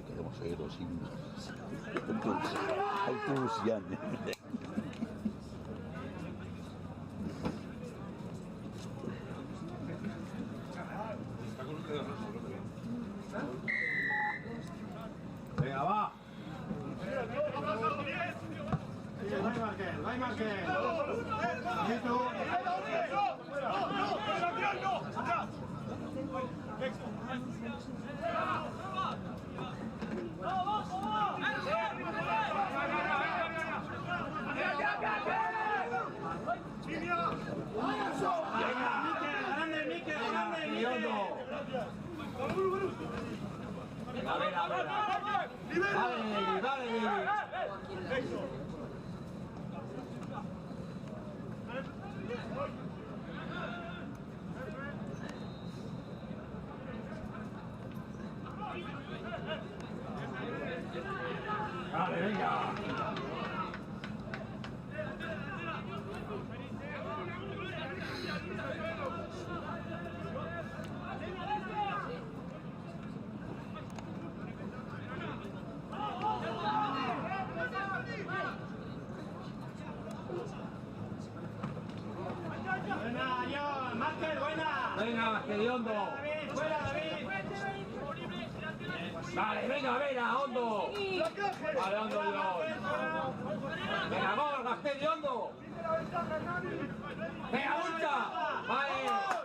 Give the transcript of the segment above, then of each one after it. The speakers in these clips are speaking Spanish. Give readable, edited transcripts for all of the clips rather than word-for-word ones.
Queremos oír los himnos. Autobús ya. Venga, va. Va Marqués. Vale, venga. Buena, John, Márquez, buena. Venga, Hediondo. Fuera, David. Vale, venga, Hondo. Vale, Hondo, venga, vamos, Hediondo. Venga, lucha. Vale, vamos.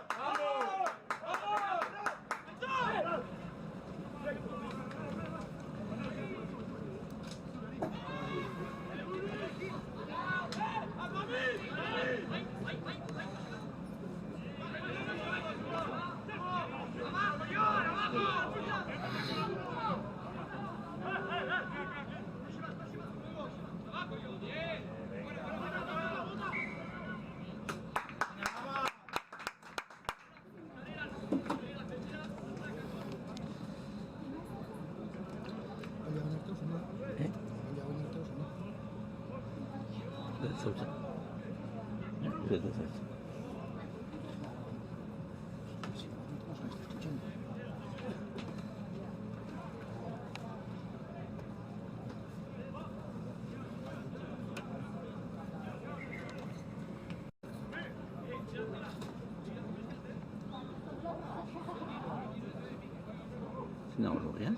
No, lo vean.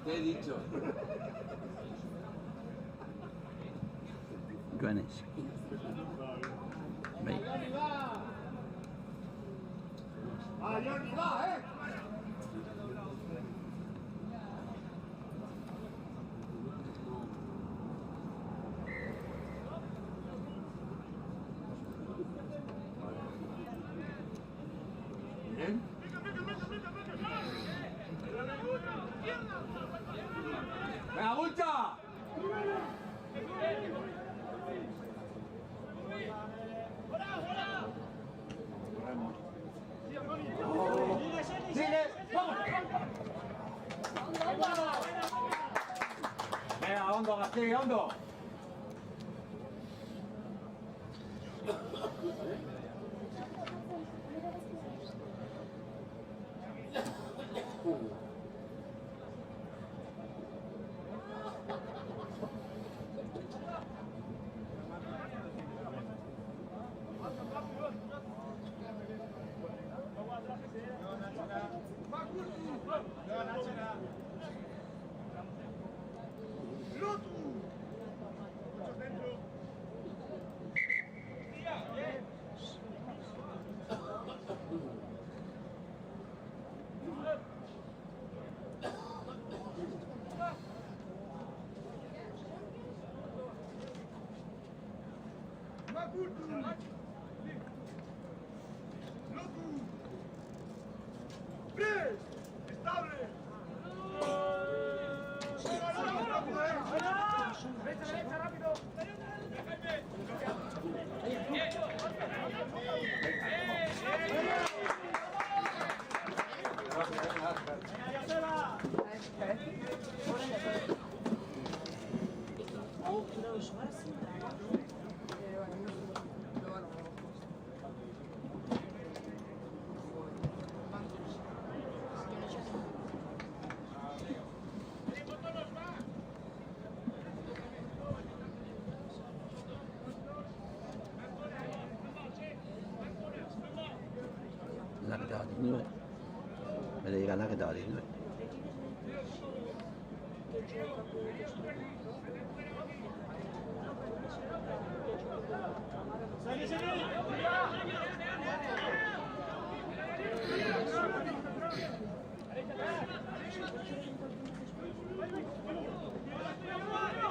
¿Qué he dicho? Joanes. Ve. Johnny, va, Bien. ¡Venga, Bulcha! ¡Sigue! ¡Vamos! Venga, Hondo, Gastí, Hondo. La que estaba 19. Me le llega la que estaba 19.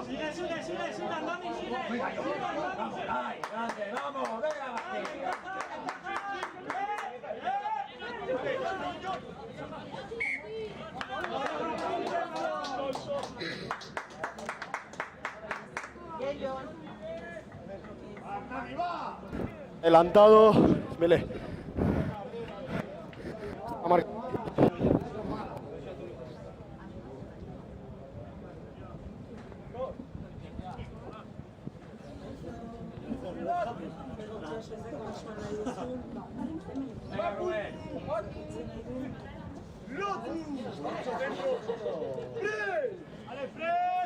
Sigue, Andoni, sigue. Vamos, grande, vamos, venga, Adelantado, Mele.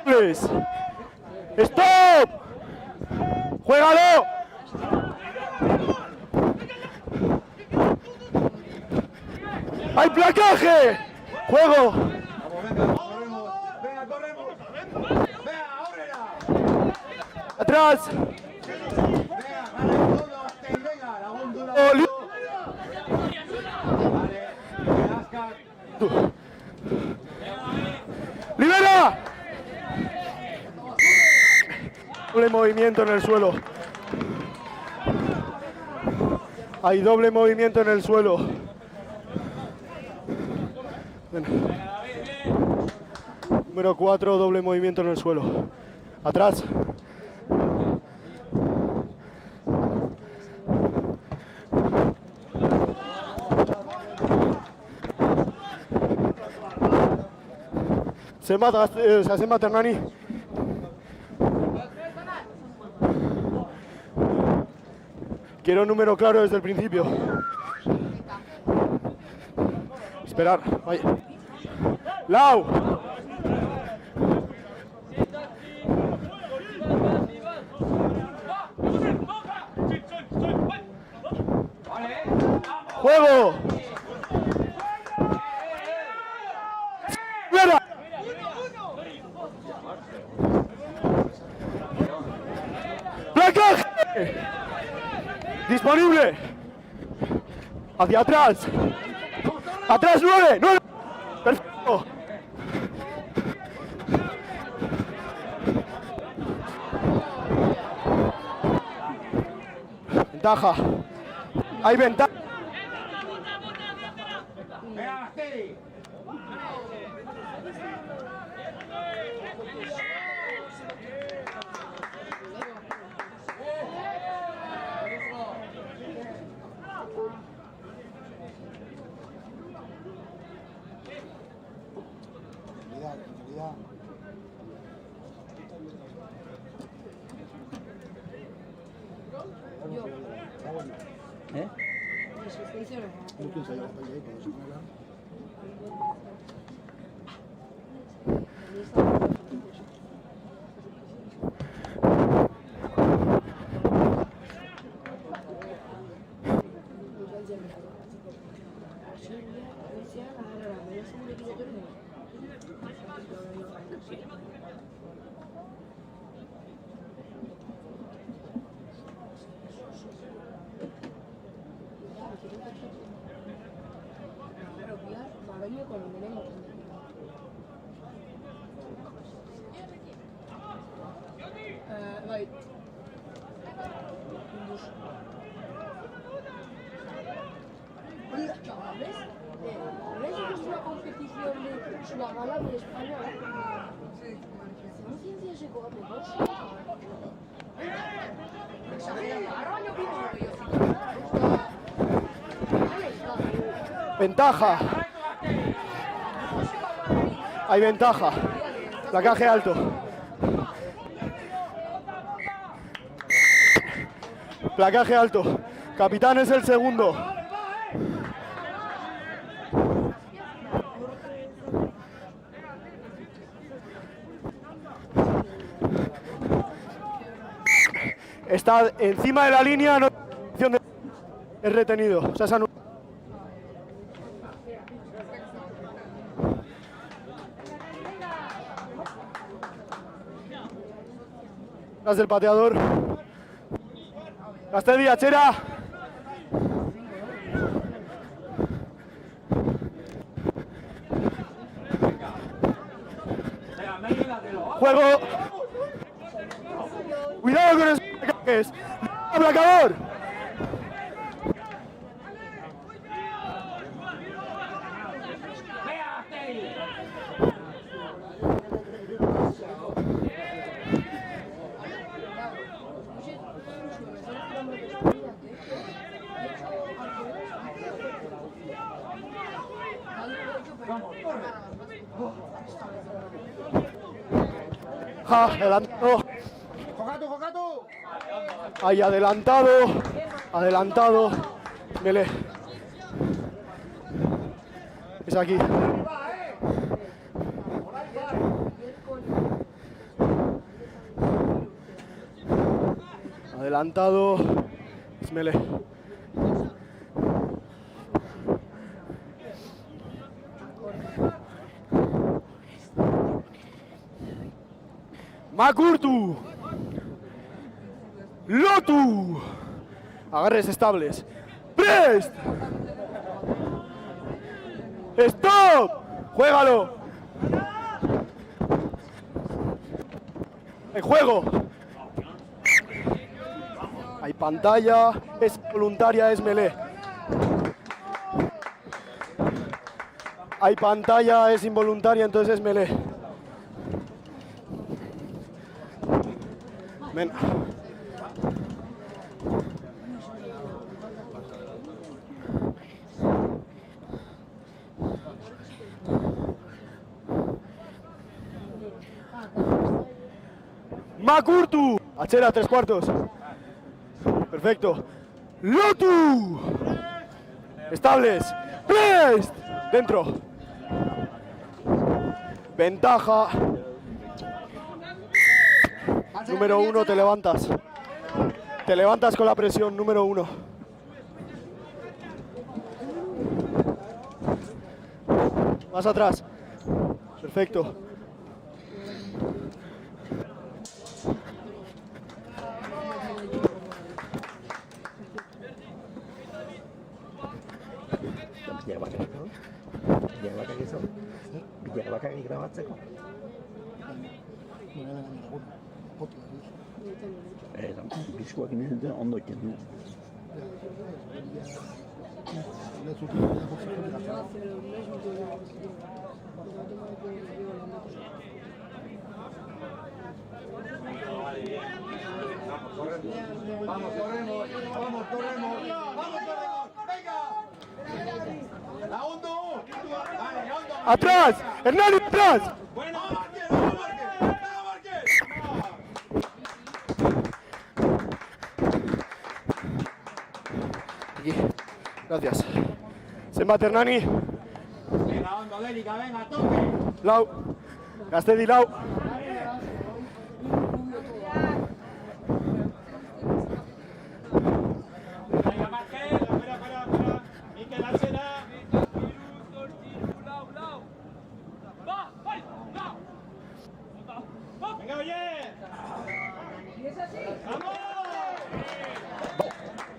Please. ¡Stop! ¡Juégalo! ¡Hay placaje! ¡Juego! venga, corremos. Venga, ábrela. ¡Atrás! Venga, vale, todo, venga, la bondura. Oli- Vale, Ascar. ¡Libera! Doble movimiento en el suelo. Hay doble movimiento en el suelo. Ven. Número 4, doble movimiento en el suelo. Atrás. Se mata Hernani. Quiero un número claro desde el principio. Esperar. Vaya. Lau. Juego. Fuera. Placaje. Disponible. Hacia atrás. Atrás 9. 9. Perfecto. Ventaja. Hay ventaja. Venga, Basteri. ¿Eh? Vai. día, chavales, ¿ves nuestra competición de la gala de España? ¿Hacemos ciencias económicas? Ventaja. Hay ventaja. Placaje alto. Placaje alto. Capitán es el segundo. Está encima de la línea, no es retenido. O sea, tras del pateador. Gastedi, Achera. Juego. Cuidado con esos placajes. ¡Aplacador! Ja, adelantado. Ahí adelantado. Adelantado. Mele. Es aquí. Adelantado. Mele. Makurtu. Lotu. Agarres estables. Prest. Stop. Juégalo. En juego. Hay pantalla. Es voluntaria, es melee. Hay pantalla, es involuntaria, entonces es melee. Ven. Makurtu. Achera, 3/4. Perfecto. Lotu. Estables. Prest. Dentro. Ventaja. Número 1, te levantas. Te levantas con la presión, número 1. Más atrás. Perfecto. Bilakak grabatzeko. Bizkoak nintzen ondo iken. Vamos, corremos, vamos, corremos, vamos, corremos, venga. La Hondo. Vale, Hondo. ¡Atrás! ¡Hernani, atrás! Bueno, Aquí. Gracias. Zenbat Hernani. venga, Hondo, Délica, venga, toque. Lau. Gastedi, lau. Venga, Marqués, espera. Mikel Achera. Venga, oye. ¡Vamos!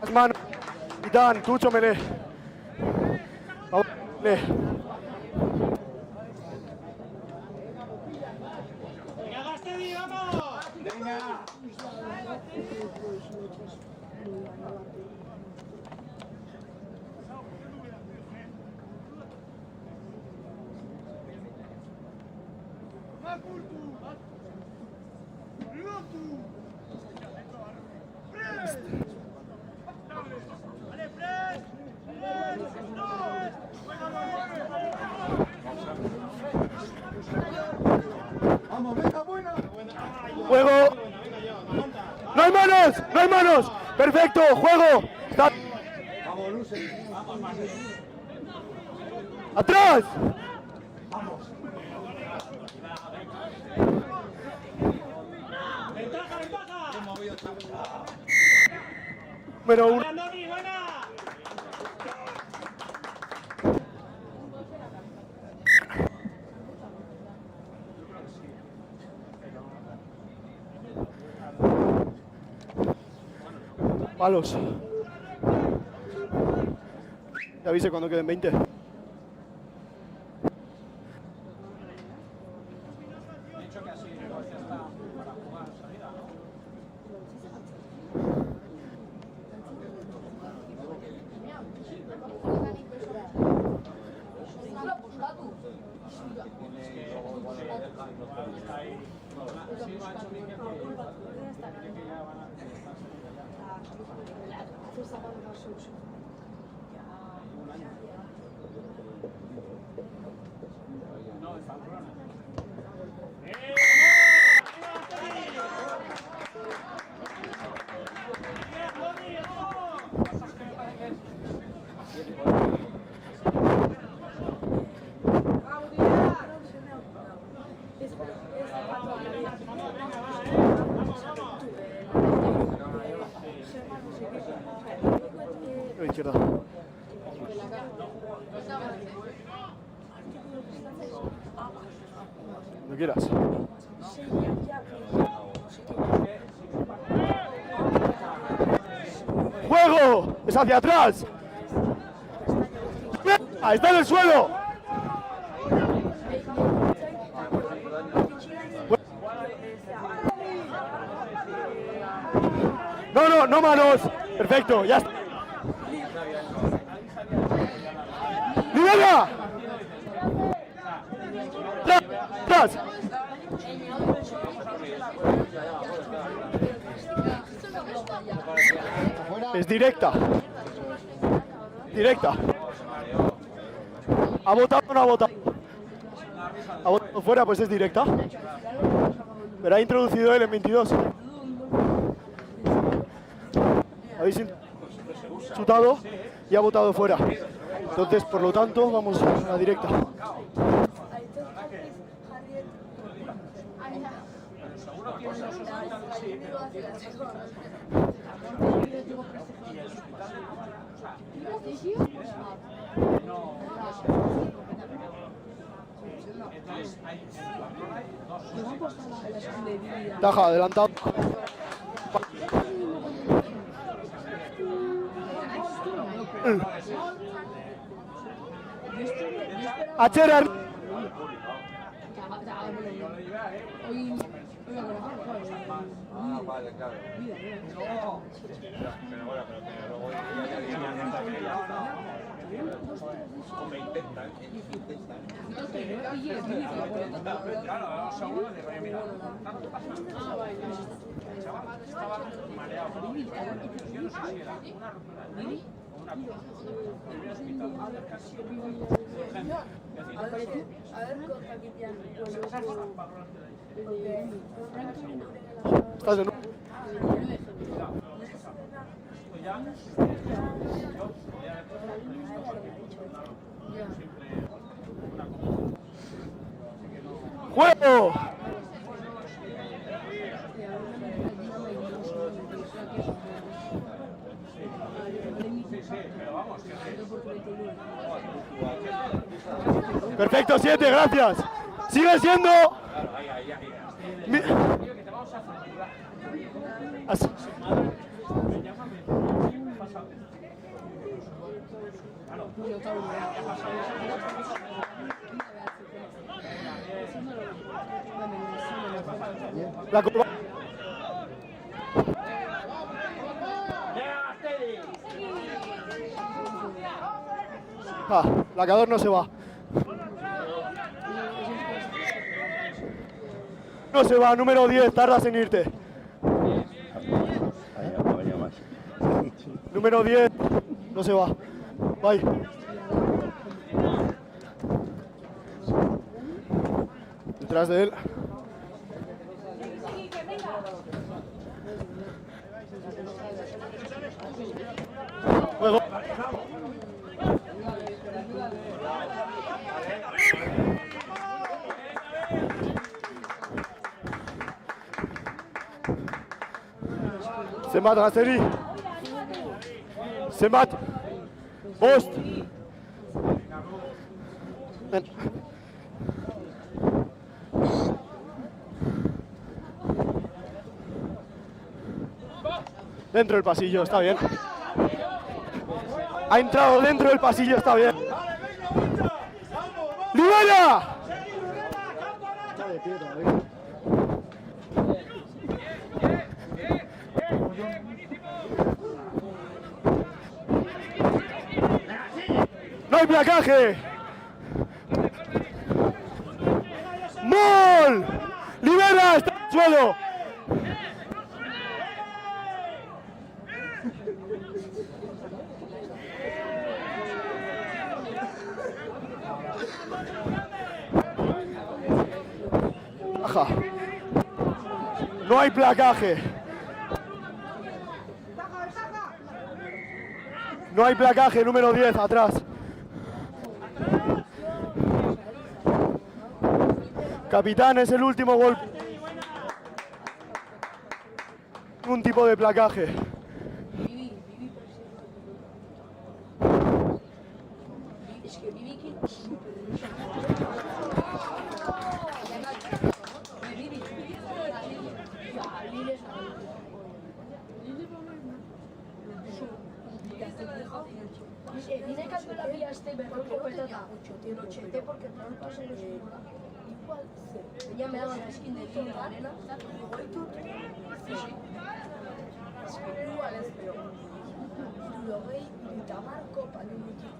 Las manos. Capitán, Tucho, Melé. Vamos, Melé. Venga, Gastedi, vamos. Venga. Vamos, venga, buena. Juego. ¡No hay manos! ¡No hay manos! ¡Perfecto! ¡Juego! Vamos, Luce. ¡Atrás! Número 1. Palos. Te avise cuando queden 20. A la izquierda. Cuando quieras. ¡Juego! ¡Es hacia atrás! ¡Ah, está en el suelo! No, no, no manos. Perfecto, ya está. ¡Libera! ¡Atrás! Es directa. Directa. ¿Ha votado o no ha votado? ¿Ha votado fuera? Pues es directa. Pero ha introducido él en 22. Habéis chutado y ha votado fuera. Entonces, por lo tanto, vamos a la directa. Taja, adelantado. Achera. Vale, claro. Estás de nuevo. ¡Juego! Perfecto, 7, gracias. Sigue siendo. Así. La curva. La Cador no se va. No se va, número 10, tardas en irte. Vaya más. Número 10, no se va. Bye. Detrás de él. Juego. Semat Raseri. Semat. Post. Ven. Dentro del pasillo, está bien. Ha entrado dentro del pasillo, está bien. ¡Libera! Está de pie todavía. ¡No hay placaje! ¡Mol! ¡Libera! ¡Está en el suelo! Baja. No hay placaje. No hay placaje, número 10, atrás. Capitán, es el último golpe. Un tipo de placaje. Dice que la vía este mejor que cuesta lo cheté porque no lo pasé los igual ya me daban la skin de toda la arena igual tú igual es pero lo veis y te marco para no me tengo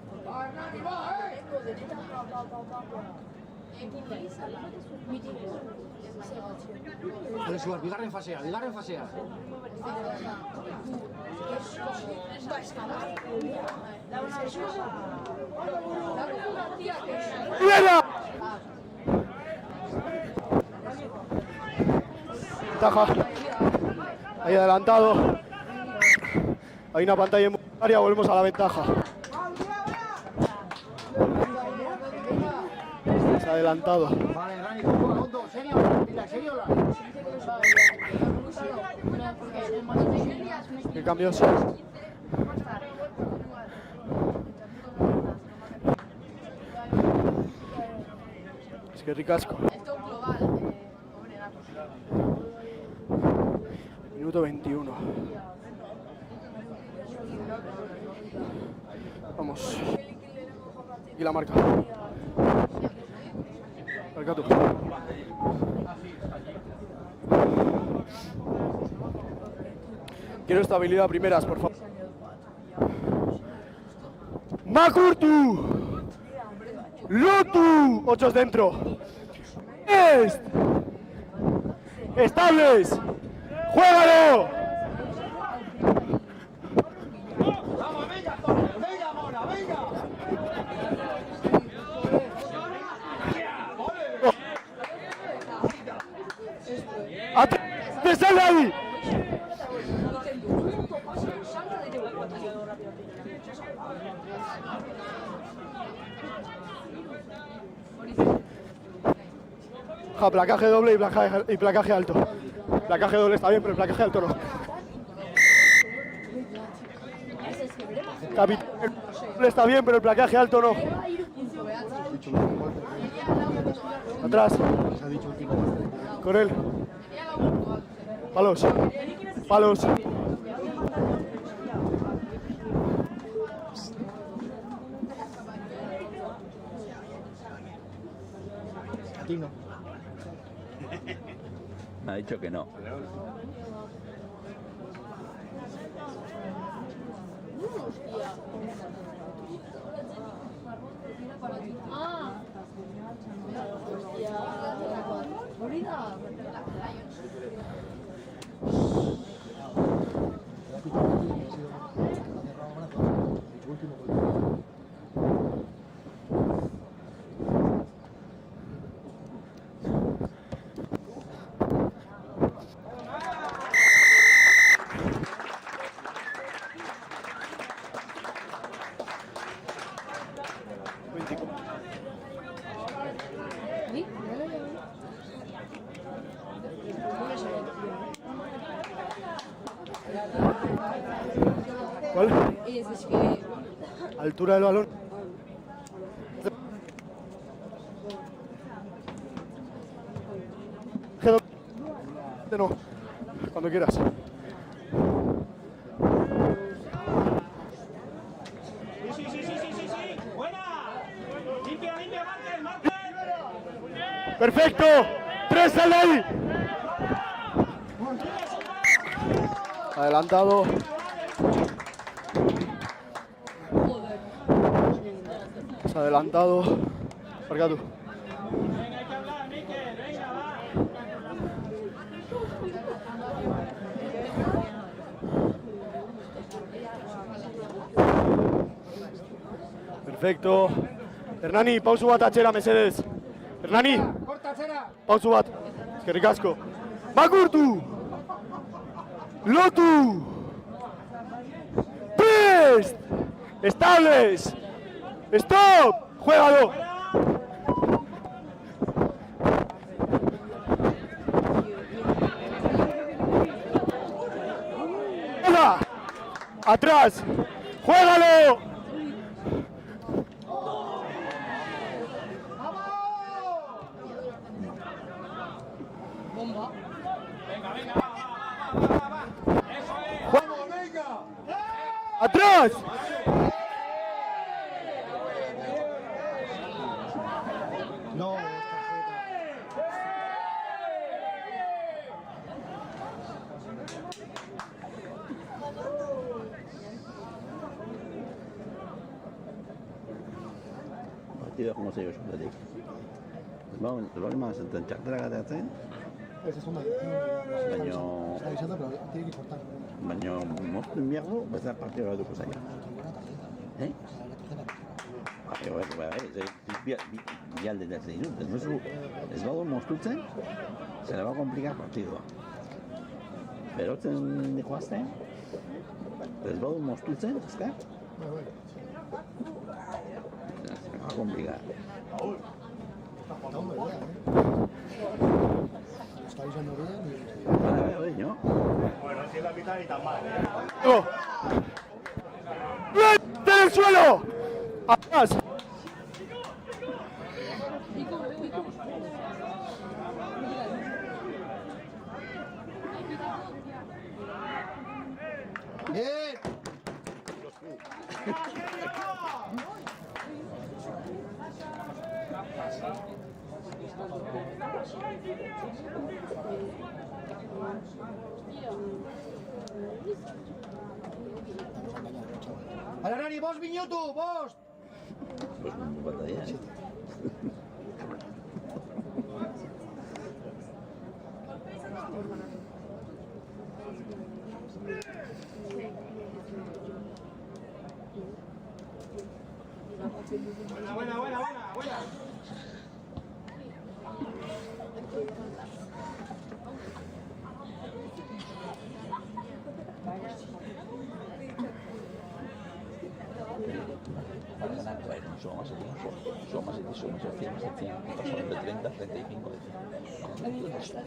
de neta Bigarren fasea. ¡Mierda! Taja. Ahí adelantado. Hay una pantalla en área, volvemos a la ventaja. Se ha adelantado. Vale, Rani, fondo, serio, ¿Qué cambios? Es que ricasco. Minuto 21. Vamos. Y la marca. Marca tú. Quiero estabilidad primeras, por favor. Makurtu. Lotu. 8 dentro. Est. Estables. ¡Juégalo! ¡Vamos, venga, Mona, venga! ¡Te sale ahí! Ja, placaje doble y placaje alto. Placaje doble está bien, pero el placaje alto no. Capitán, el doble está bien, pero el placaje alto no. Atrás. Con él. Palos. Palos. A ti no. Me ha dicho que no. Ah, hostia, último gol. ¿Cuál? Es que... Altura del balón. No, cuando quieras. Sí. Buena. Limpia, Márquez. Perfecto. 3 al ahí. Adelantado. Has adelantado. Marca tú. Venga, hay que hablar, Miquel. Venga, va. Perfecto. Hernani, pausu bat atxera, mesedez. Hernani, Corta, Zera. pausu bat. Eskerrik asko. Makurtu! Lotu! Prest! Estables! Stop! Juégalo! ¡Hola! ¡Atrás! ¡Juégalo! ¡Vamos, venga! ¡Atrás! No, es tarjeta. Partida como se zutatik. Ez balima zenten txartelak ateratzen, Ese es un mal. baina Está avisando, pero tiene que cortar. mozten behar du, bezala partida batuko zaila. Eh? Bi alde da zein dut, ez badu moztutzen, se le va a complicar partidua. Berotzen joazten, ez badu moztutzen, ezka? Se le va a complicar. No, hombre, ya, Está avisando bien y... Vale, ¿no? ¡Oh! ¡Vete del suelo! ¡Atrás! ¡Bien! ¡Vale, Rani, vos, Viñutu, vos! Pues no batalla. Buena. Para ganar, suma más el 100, pasaron de 30 a 35 de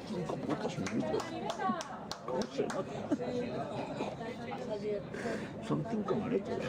5 pocos minutos. No se nota. Son 5 minutos.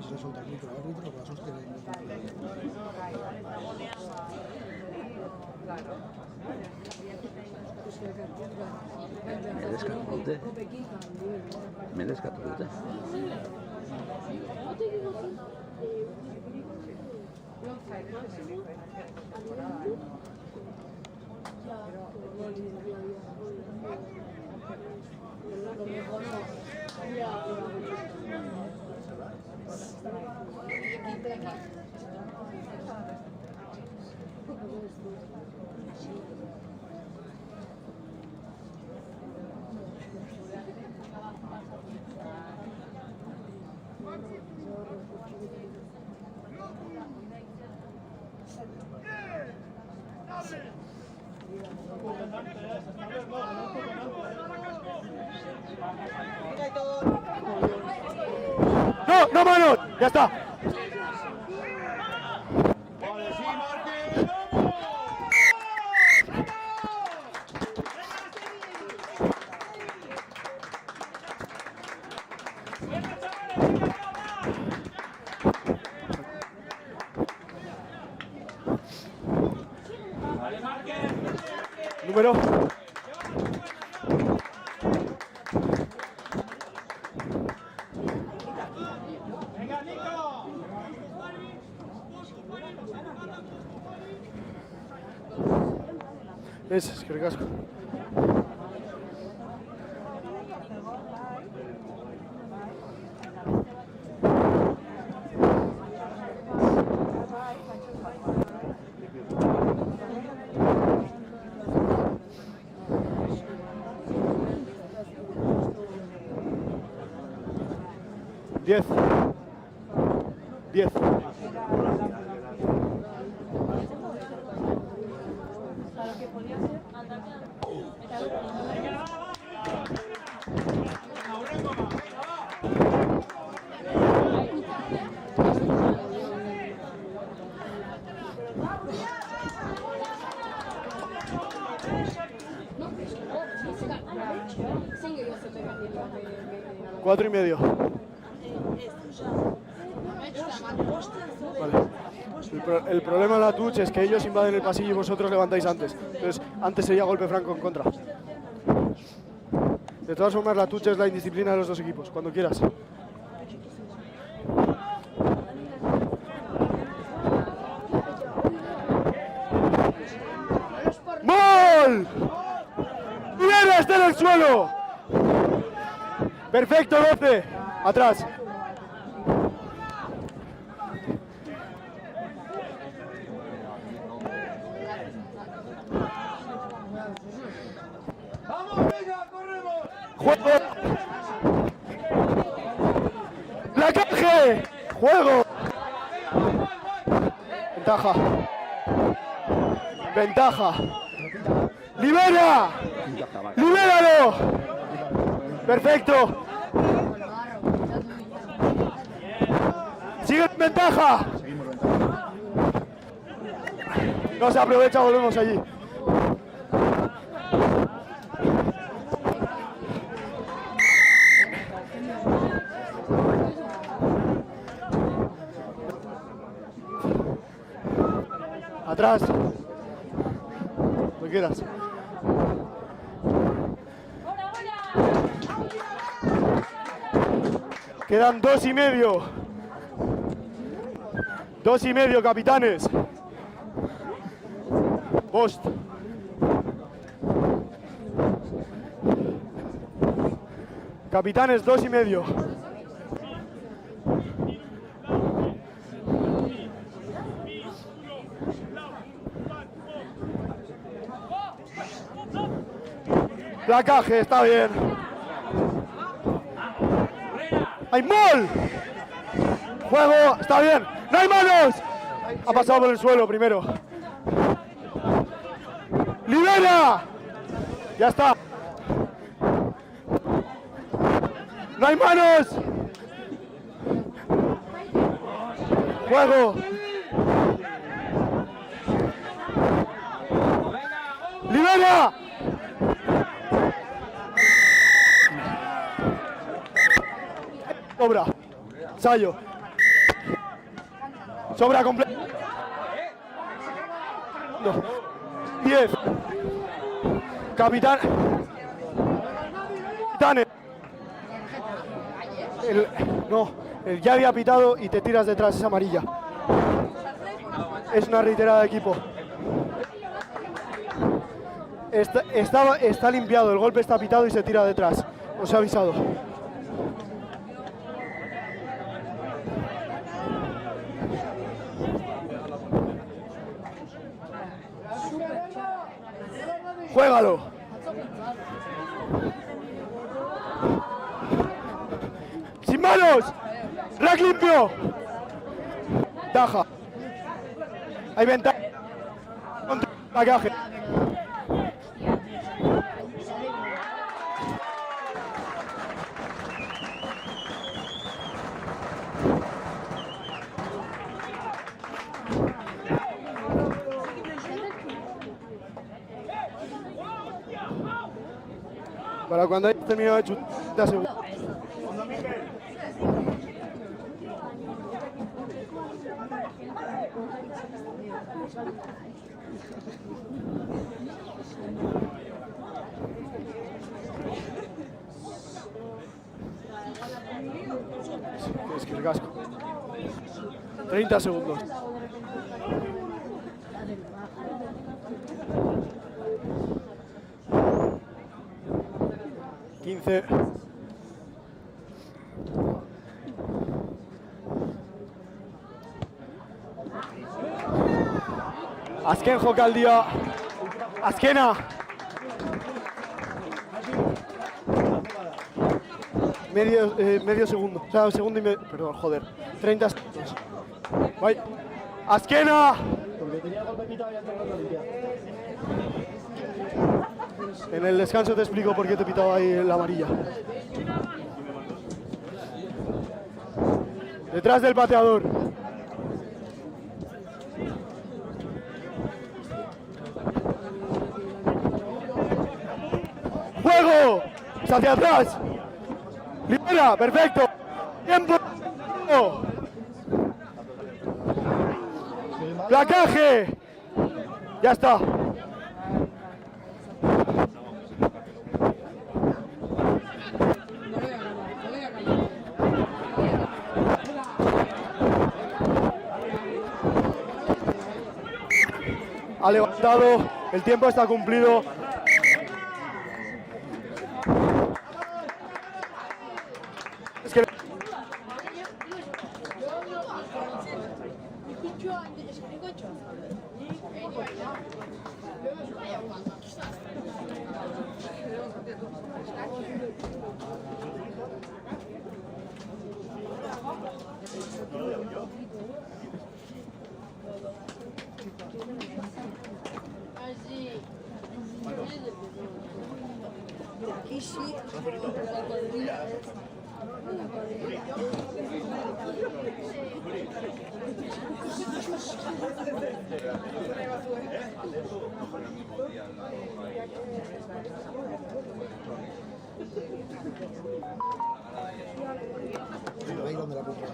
se le suelta el micro al árbitro, para asustar ahí. Merezca tu dute. ¡No, no manos! ¡Ya está! Vale, sí, Martín. ¡Vamos! Número. Venga, Nico. Es que recasco. Diez. 10. Cuatro y medio. Vale. El problema de la touch es que ellos invaden el pasillo y vosotros levantáis antes. Entonces, antes sería golpe franco en contra. De todas formas, la touch es la indisciplina de los dos equipos. Cuando quieras. ¡Gol! ¡Mierda, está en el suelo! Perfecto, 12. Atrás. ¡Vamos, venga, corremos! ¡Juego! ¡Placaje! ¡Juego! Ventaja. Ventaja. ¡Libera! ¡Libéralo! ¡Perfecto! ¡Sigue en ventaja! No se aprovecha, volvemos allí. Atrás. Lo quieras. Quedan 2 y medio. 2 y medio, capitanes. Post. Capitanes, 2 y medio. Placaje, está bien. ¡Hay mol! Juego, está bien. ¡No hay manos! Ha pasado por el suelo primero. ¡Libera! Ya está. ¡No hay manos! Juego. ¡Libera! Cobra. Ensayo. Sobra completo. No. 10. Capitán. Capitanes. No, ya había pitado y te tiras detrás, es amarilla. Es una reiterada de equipo. Está limpiado, el golpe está pitado y se tira detrás. Os he avisado. ¡Juégalo! ¡Sin manos! ¡Rack limpio! Taja. Hay ventaja. Contra el placaje. Para cuando hayas terminado de chutar, te aseguro. Es que el casco. 30 segundos. Azken jokaldia. Azkena. Medio segundo. O sea, segundo y medio. Perdón, joder. 30 segundos. Bye. Azkena. En el descanso te explico por qué te he pitado ahí la amarilla. Detrás del pateador. ¡Juego! ¡Hacia atrás! ¡Libera! ¡Perfecto! ¡Tiempo! ¡Placaje! Ya está. Ha levantado, el tiempo está cumplido. Es que... Aquí sí. Ahí donde la puta.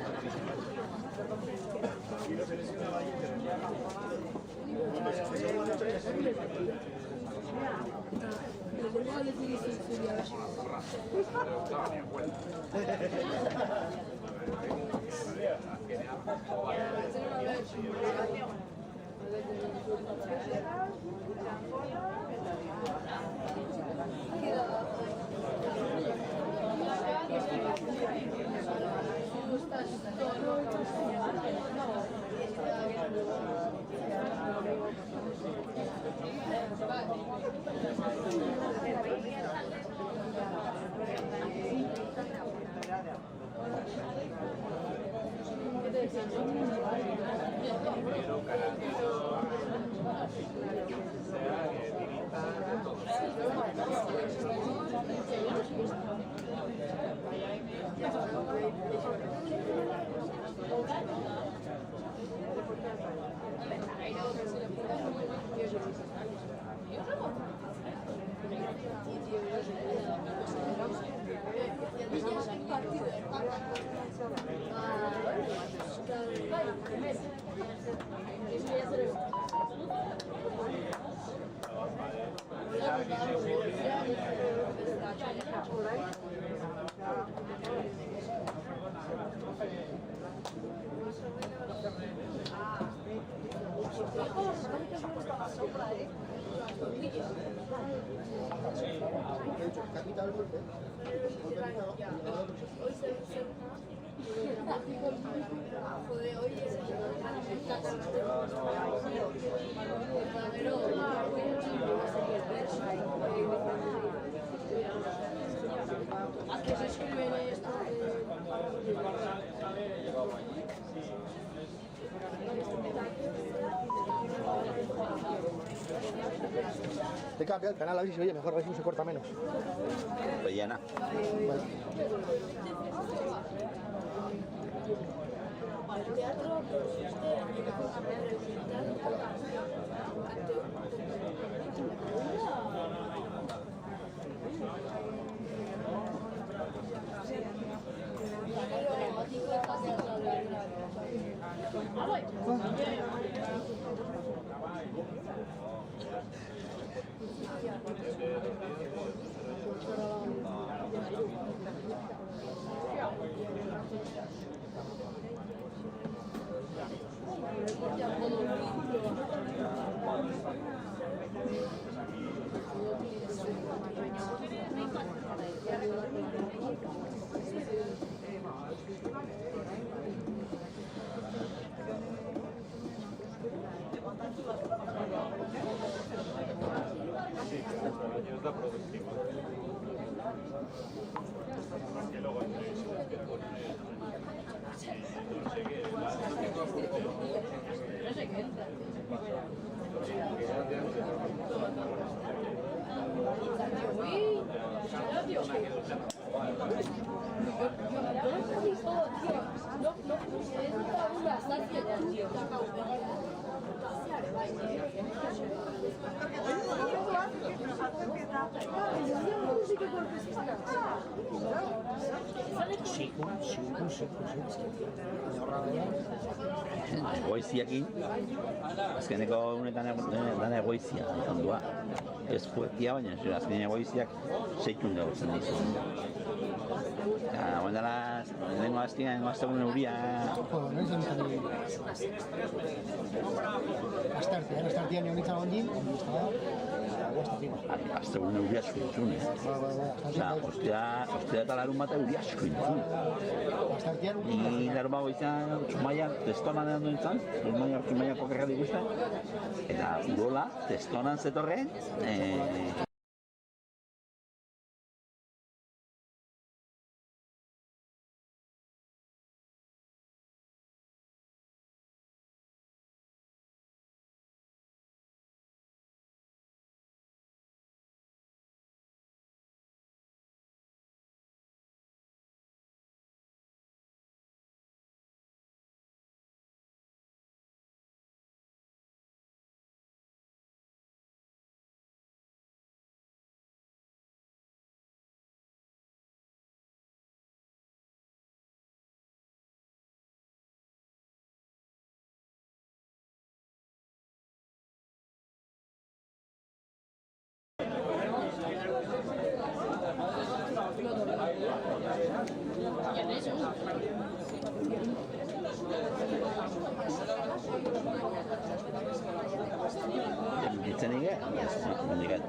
Te cambia el canal, a ver si se oye mejor, a ver si se corta menos. Rellena. Egoiziakin, azkeneko unetan dana egoizia izan dua. Ez fuertia, baina azken egoiziak 6 gautzen dizu. Oen dela, lehenko aztian, lehenko aztegun euria... Astartean egon nintzen ondin, aztegun euria asko intzun, ostea eta larun bat euria asko intzun. Ni larun bat goizan, Zumaia, testonan edan duen zan, Zumaia kokerrak dikusten, eta urola, testonan zetorren, ditzen ege, mendigat,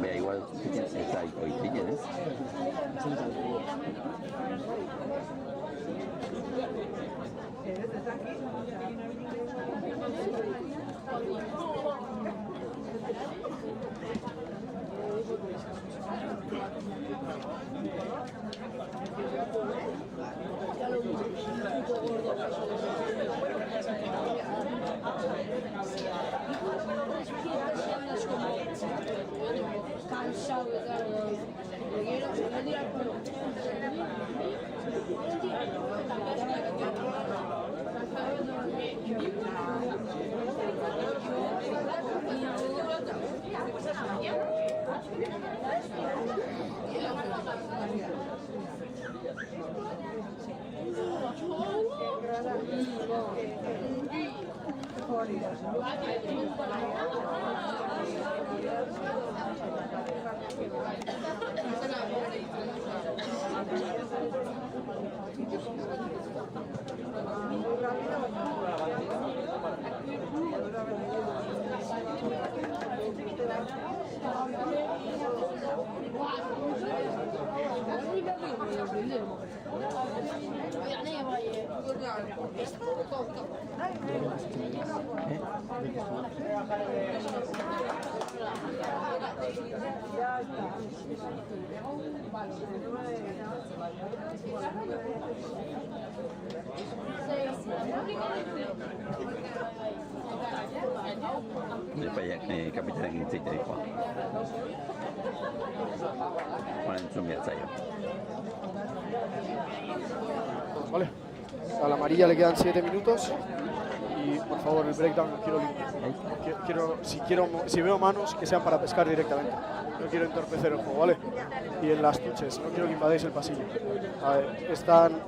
Bea, igual, ez da ikoitzinen, ez? Cansado de tal, quiero tirar por kapitanin siitä ei vaan. Olen sun mieltä jo. Vale. A la amarilla le quedan 7 minutos. Y por favor, el breakdown no quiero, si veo manos, que sean para pescar directamente. No quiero entorpecer el juego, ¿vale? Y en las tuches, no quiero que invadéis el pasillo. A ver,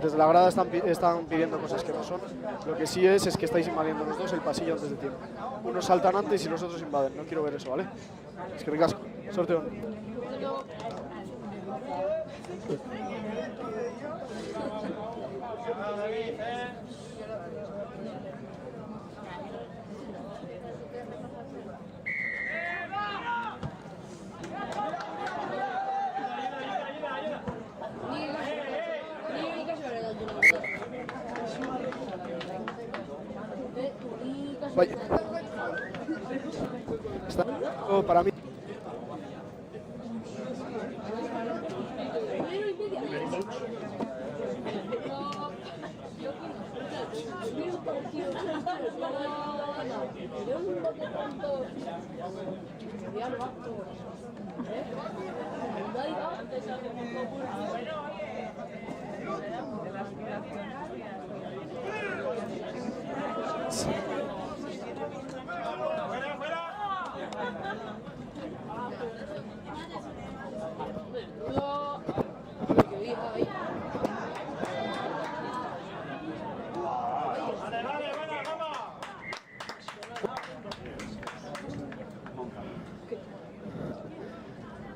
desde la grada están pidiendo cosas que no son. Lo que sí es que estáis invadiendo los dos el pasillo antes de tiempo. Unos saltan antes y los otros invaden. No quiero ver eso, ¿vale? Es que ricasco. Sorteo. Vaya. Está para mí.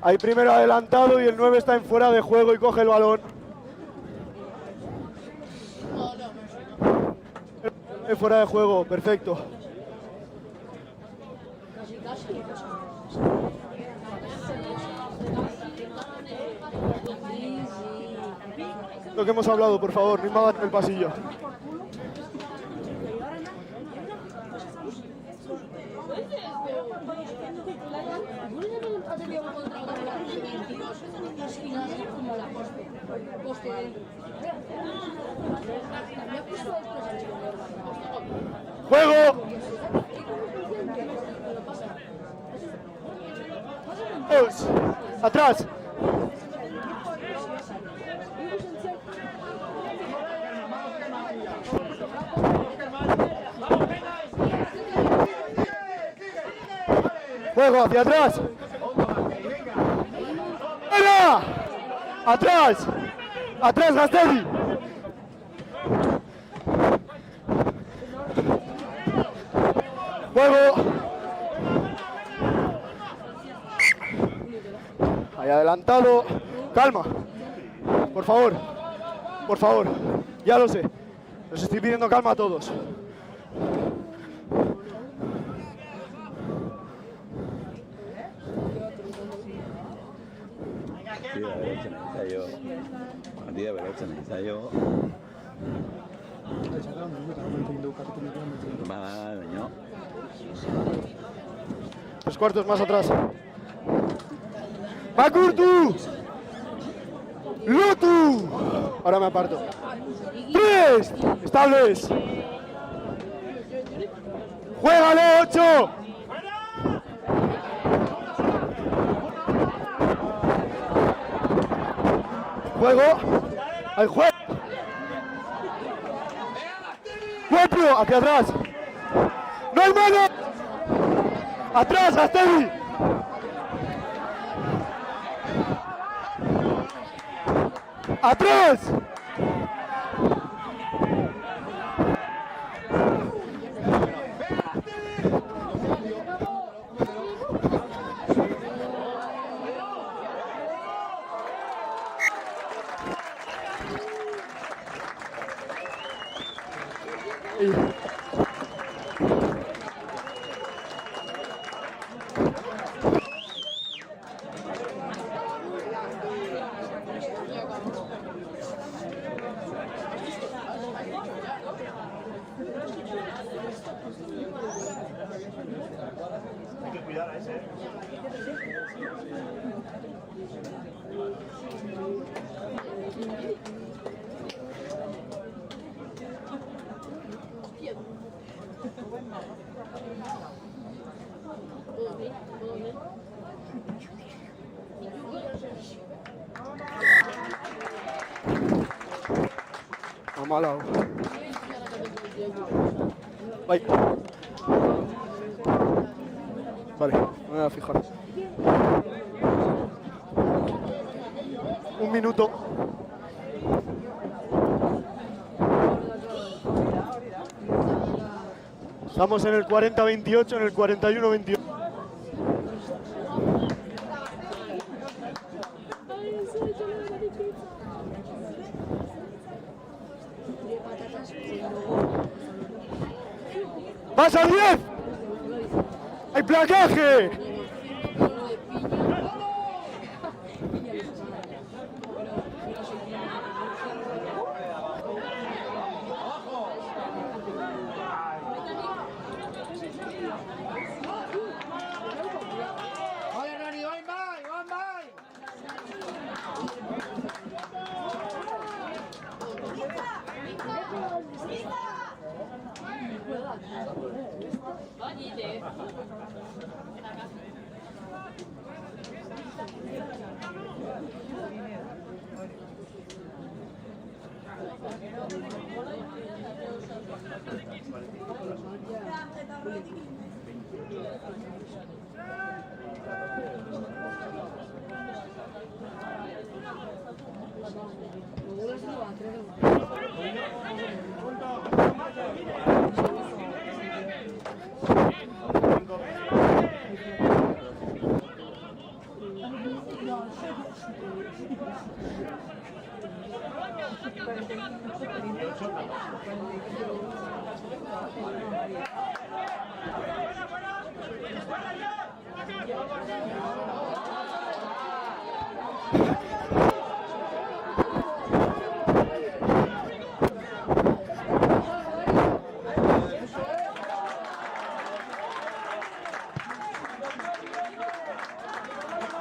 Hay primero adelantado y el 9 está en fuera de juego y coge el balón. En fuera de juego, perfecto. Lo que hemos hablado, por favor, no invadan el pasillo. ¡Juego! ¡Os! ¡Atrás! ¡Juego! ¡Hacia atrás! ¡Venga! ¡Atrás! ¡Atrás, Gastedi! ¡Juego! Ahí adelantado. Calma. Por favor. Por favor. Ya lo sé. Os estoy pidiendo calma a todos. Partida veloce en ensayo. Baina. 3 cuartos más atrás. ¡Makurtu! ¡Lotu! Ahora me aparto. 3. Estables. ¡Juégalo, 8! Juego. Al juego. 4. Hacia atrás. ¡No hay mano! ¡Atrás, Asteri! ¡Atrás! Amalao. Bye. Vale, me voy a fijar. 1 minuto. Estamos en el 40-28, en el 41-28. ¡Vas a 10! ¡Hay placaje! Vale, Rani, van by, van by.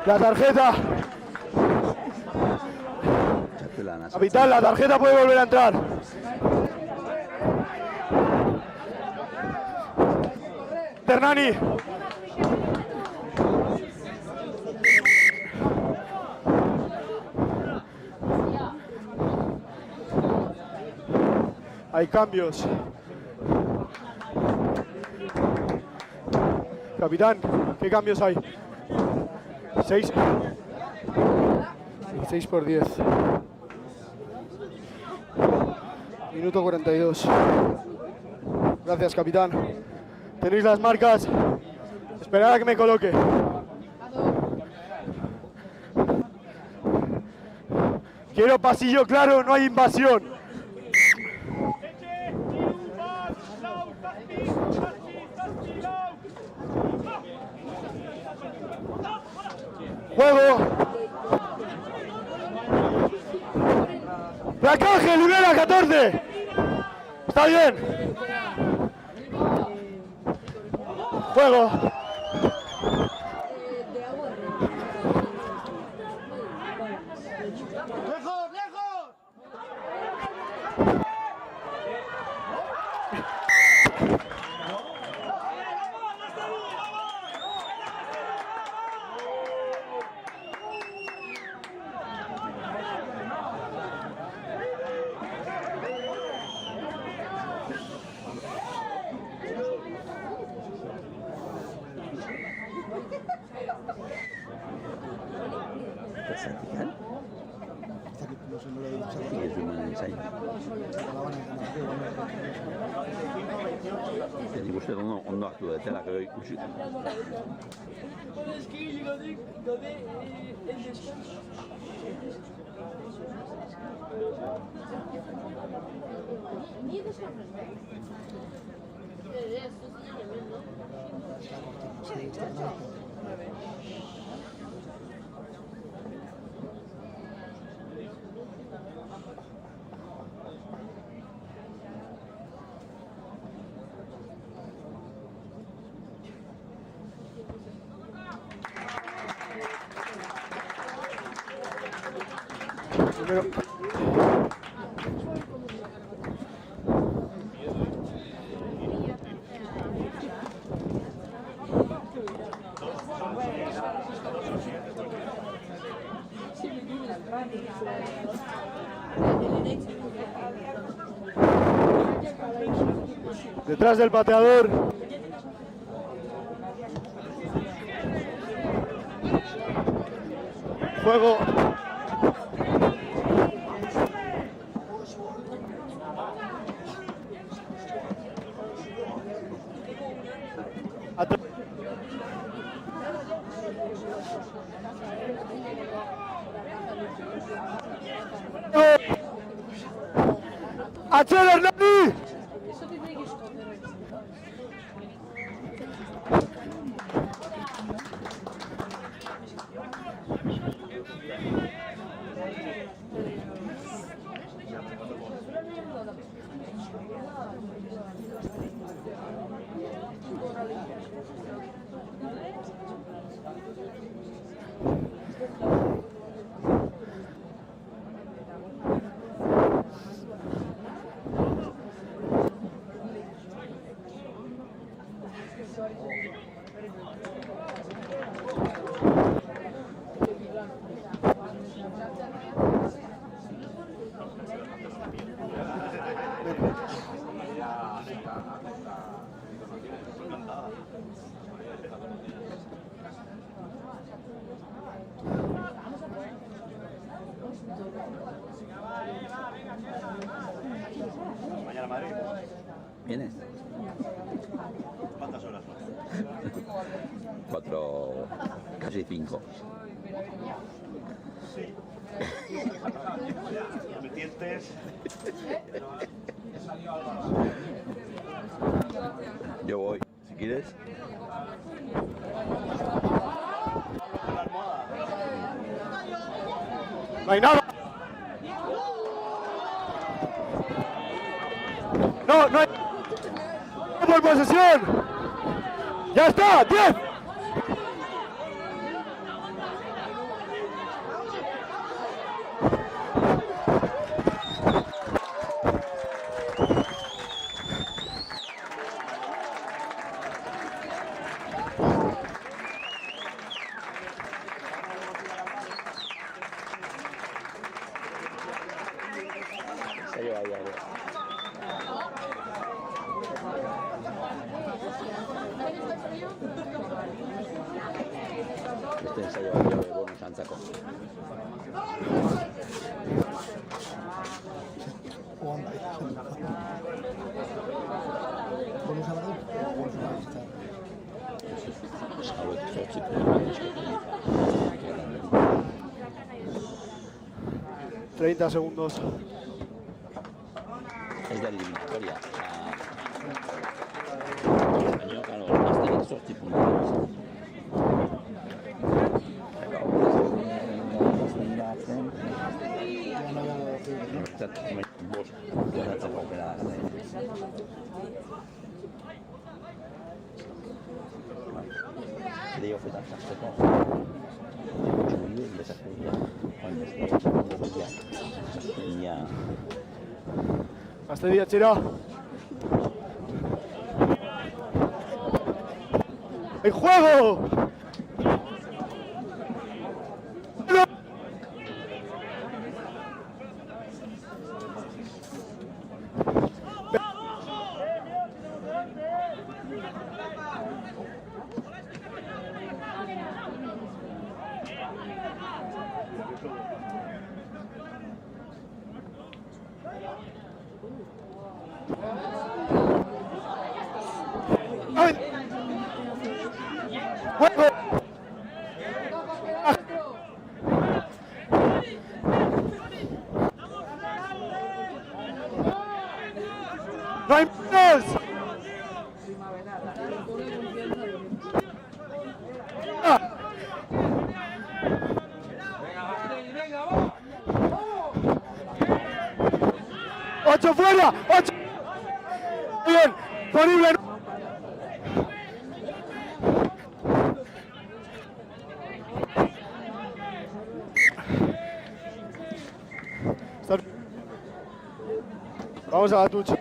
La tarjeta. Capitán, la tarjeta puede volver a entrar. Hernani. Hay cambios. Capitán, ¿qué cambios hay? 6. 6 por 10. Minuto 42. Gracias, capitán. Tenéis las marcas. Esperad a que me coloque. Quiero pasillo claro, no hay invasión. Juego. Placaje, libera 14. ¡Está bien! ¡Juego! ¡Lejos, lejos! Zatikan? Ez du manen zain. Nik uste ondo hartu dutela, gero ikusi. Primero. Detrás del pateador. Juego. Axel Hernani. Mañana Madrid. ¿Vienes? ¿Cuántas horas? 4, casi 5. Sí. No me tientes. Yo voy, si quieres. No hay nada. No, no hay. Por posesión. Ya está, 10. Este ensaio baino bonus antzako. Hauek zortzik. 30 segundos. Ez da eliminatoria. Baina, claro, aztenik zortzi puntu. Bost, geratzeko aukera da. Leo fue tan cansado. Mucho muy bien de esa serie. Cuando veía tenía. Hasta el día, Chira. ¡El juego! ¡Ay! ¡Juego! ¡No hay más! ¡Ocho fuera! ¡Ocho! ¡Bien! ¡Disponible! Vamos a la tucha.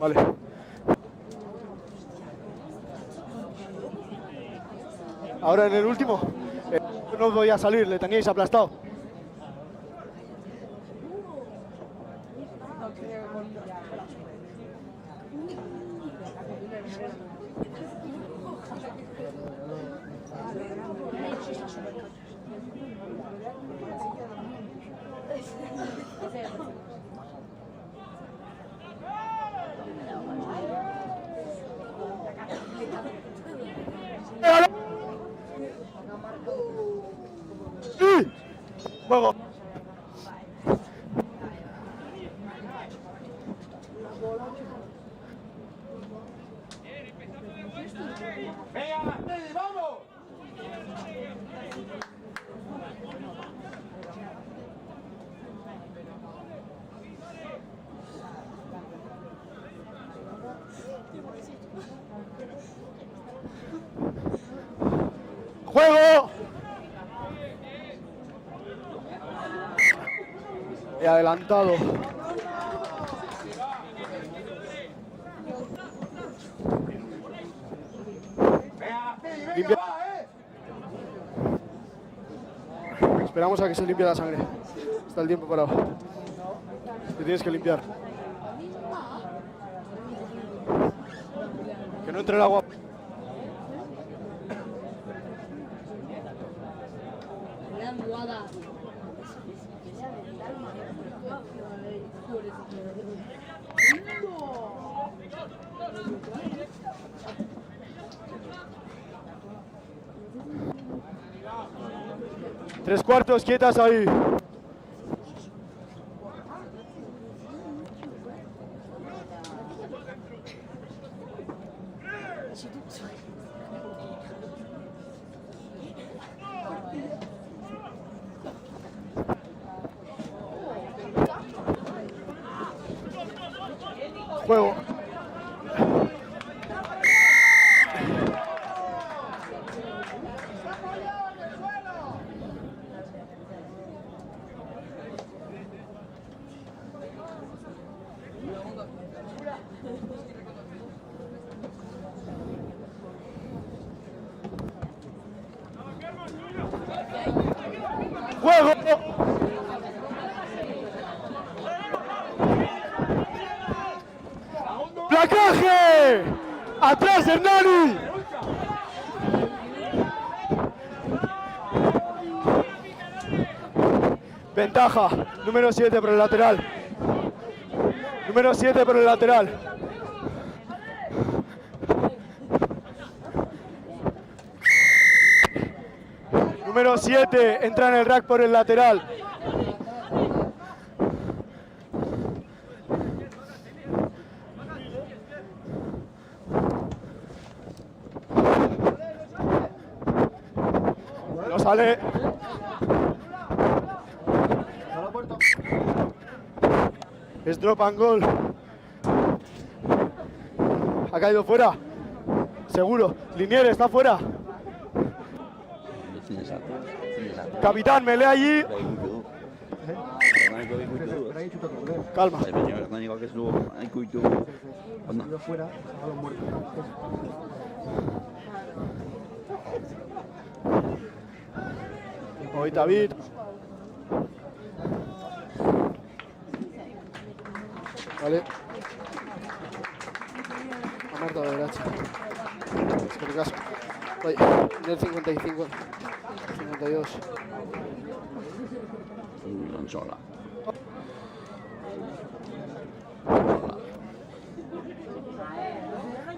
Vale. Ahora en el último, no voy a salir, le teníais aplastado. ¡Sí! Juego. ¡Venga, vamos! ¡Juego! He adelantado. Limpia. Esperamos a que se limpie la sangre. Está el tiempo parado. Te tienes que limpiar. Que no entre el agua. Tres cuartos, quietas ahí. Juego. Juego. ¡Placaje! ¡Atrás, Hernani! Ventaja. Número 7 por el lateral. Número 7 por el lateral. Número 7 entra en el rack por el lateral. Lo sale. A la puerta. Es drop and goal. Ha caído fuera. Seguro. Linier está fuera. Capitán, me lee allí. Calma. Ido fuera, a los muertos. Hoy David. Vale. A Marta de derecha. Es que caso. Oye, del 55. 52. Sola.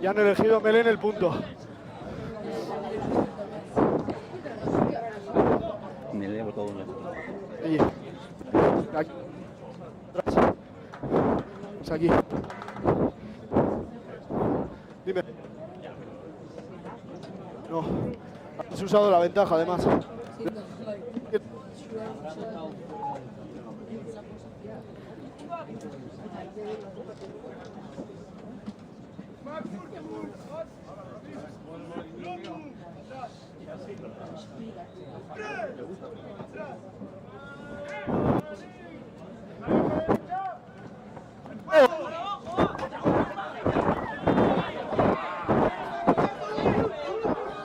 Ya han elegido Melén el punto. Me leo todo uno. Allí. Aquí. Atrás. Es aquí. Dime. No. Has usado la ventaja, además.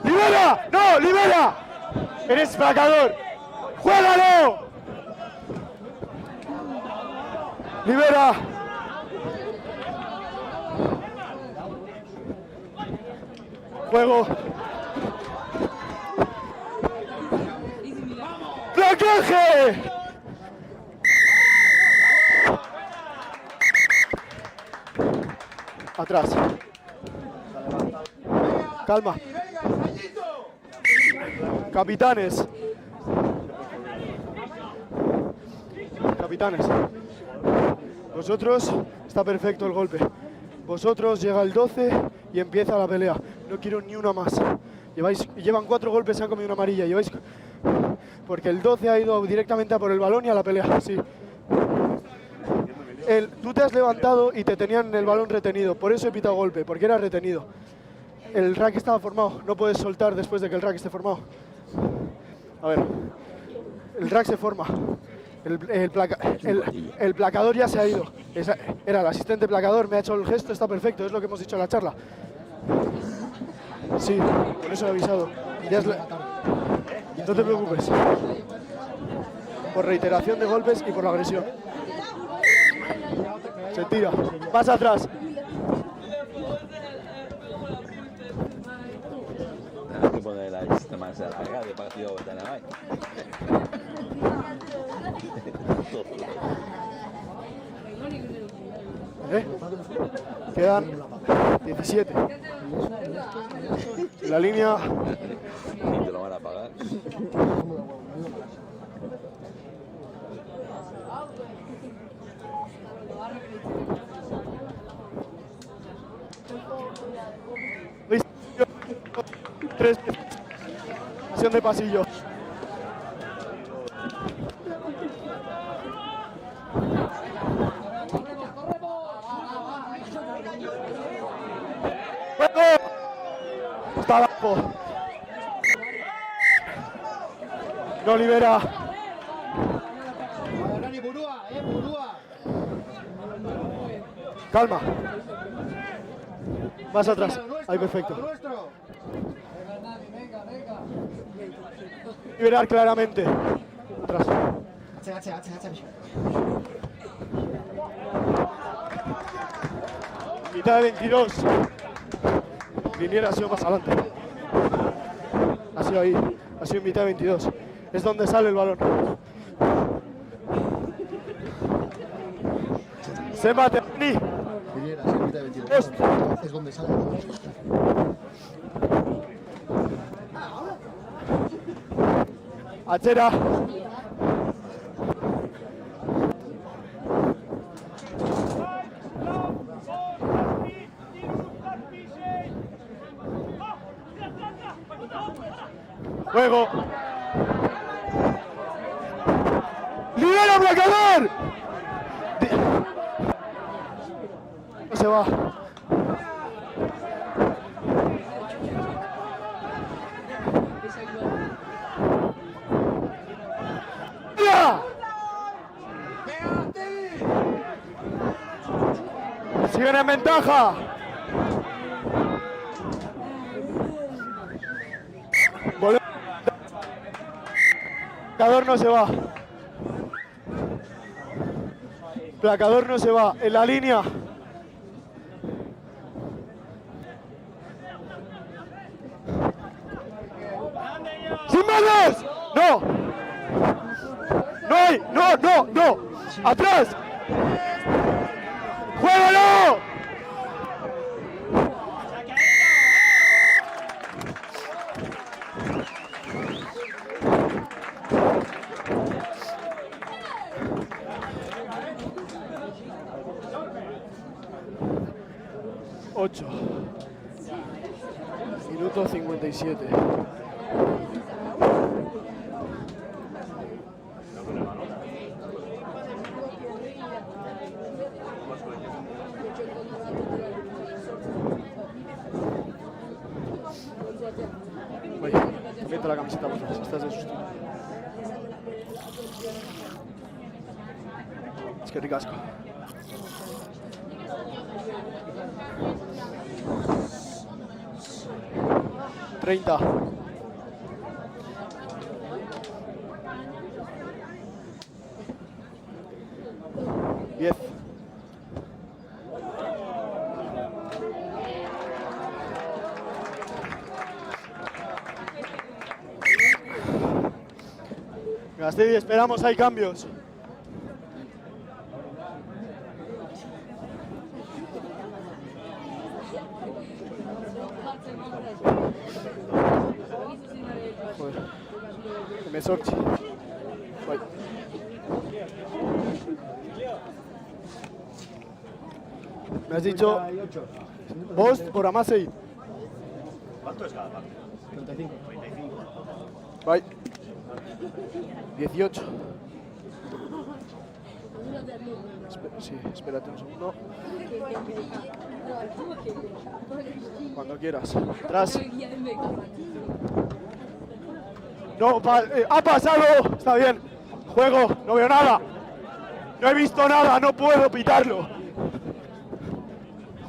¡Libera! ¡No! ¡Libera! ¡Eres placador! ¡Juégalo! ¡Libera! ¡Juego! ¡Placaje! Atrás. Calma. Capitanes. Capitanes. Vosotros, está perfecto el golpe. Vosotros llega el 12 y empieza la pelea. No quiero ni una más. Llevan 4 golpes, se han comido una amarilla. Porque el 12 ha ido directamente a por el balón y a la pelea. Sí. Tú te has levantado y te tenían el balón retenido. Por eso he pitado golpe, porque era retenido. El rack estaba formado. No puedes soltar después de que el rack esté formado. A ver. El rack se forma. El placador ya se ha ido. Era el asistente placador, me ha hecho el gesto, está perfecto, es lo que hemos dicho en la charla. Sí, por eso he avisado. No te preocupes. Por reiteración de golpes y por la agresión. Se tira. Pasa atrás. Hay que poner la lista más larga de partido de la mano. Quedan 17. La línea. Y te lo van a pagar. Tres. Acción de pasillo. Está abajo. No libera. Calma. Más atrás. Ahí, perfecto. Liberar claramente. Atrás. Mitad de 22. Liniera ha sido más adelante. Ha sido ahí. Ha sido en mitad de 22. Es donde sale el balón. Se mate. Ni. Liniera, en mitad de 22. Es donde sale el balón. Achera. Juego. Placador! No se va. ¡Ya! Siguen en ventaja. Placador no se va. Placador no se va. En la línea. ¡Sin manos! ¡No! ¡No hay! ¡No, no, no! ¡Atrás! ¡Juégalo! Minuto 57. Oye, mete la camiseta, por favor, si estás de susto. Es que ricasco. $30. $10. Gasteiz, esperamos, hay cambios. Joder. Me sorchi. Voy. Me has dicho Bost por Amasei. ¿Cuánto es cada parte? 35. Bye. 18. Sí, espérate un segundo. Cuando quieras. Atrás. No, ha pasado. Está bien. Juego. No veo nada. No he visto nada. No puedo pitarlo.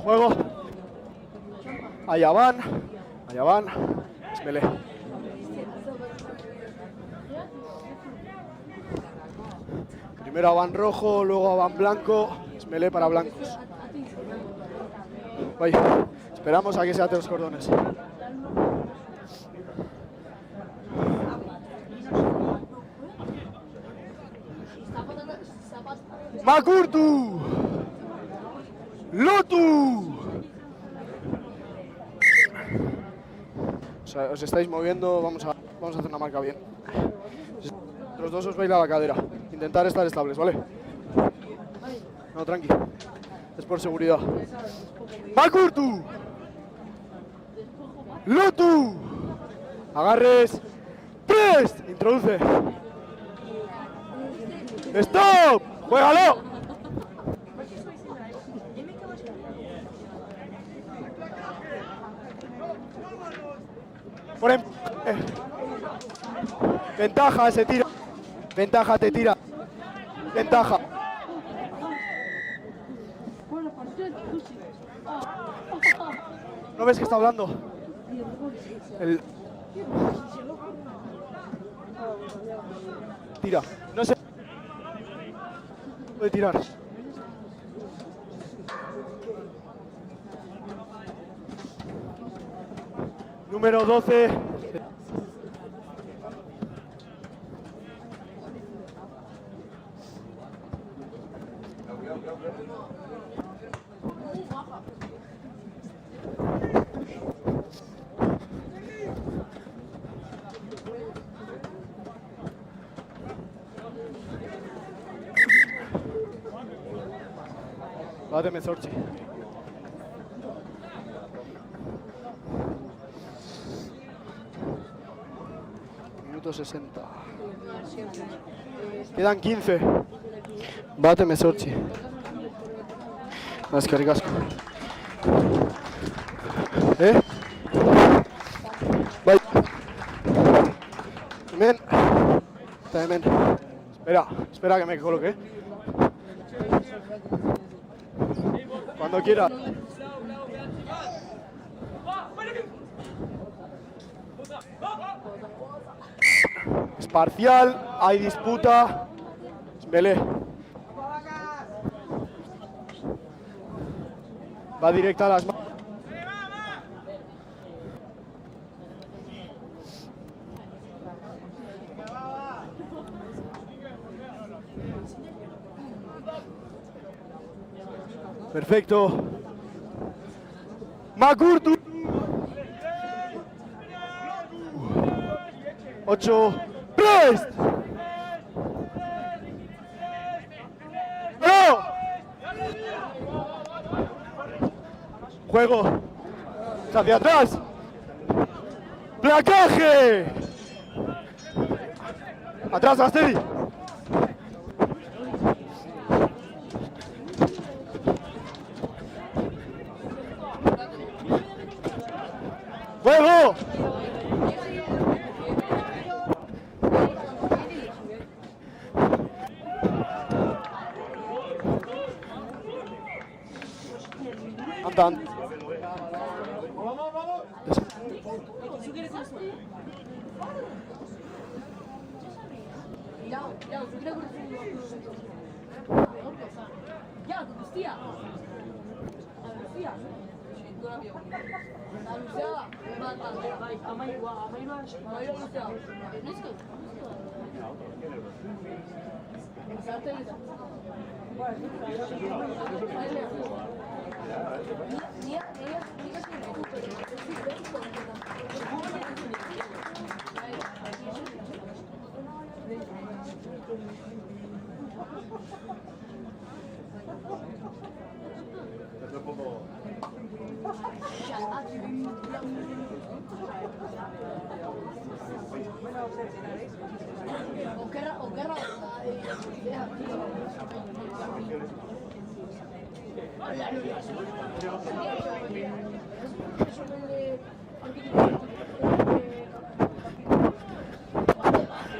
Juego. Allá van. Allá van. Esmelé. Primero van rojo, luego van blanco. Esmelé para blancos. Vaya. Esperamos a que se aten los cordones. Makurtu. Lotu. O sea, os estáis moviendo, vamos a hacer una marca bien. Los dos os baila la cadera. Intentar estar estables, ¿vale? No, tranqui. Es por seguridad. Makurtu. Lotu. Agarres. Press. Introduce. Stop. Juégalo. Ventaja, se tira. Ventaja, te tira. Ventaja. ¿No ves que está hablando? Tira. No se puede tirar. Número 12. Báteme, Zorchi. Minuto 160. Quedan 15. Bate Mesorchi. Es que ricasco. Bye. Men. Men. Espera que me coloque. Cuando quiera. Es parcial, hay disputa. Belé. Va directa a las manos. Perfecto. Magurtu. 8. ¡Prest! ¡No! Juego. Hacia atrás. ¡Placaje! Atrás, Asteri. ¡Juego! Andan.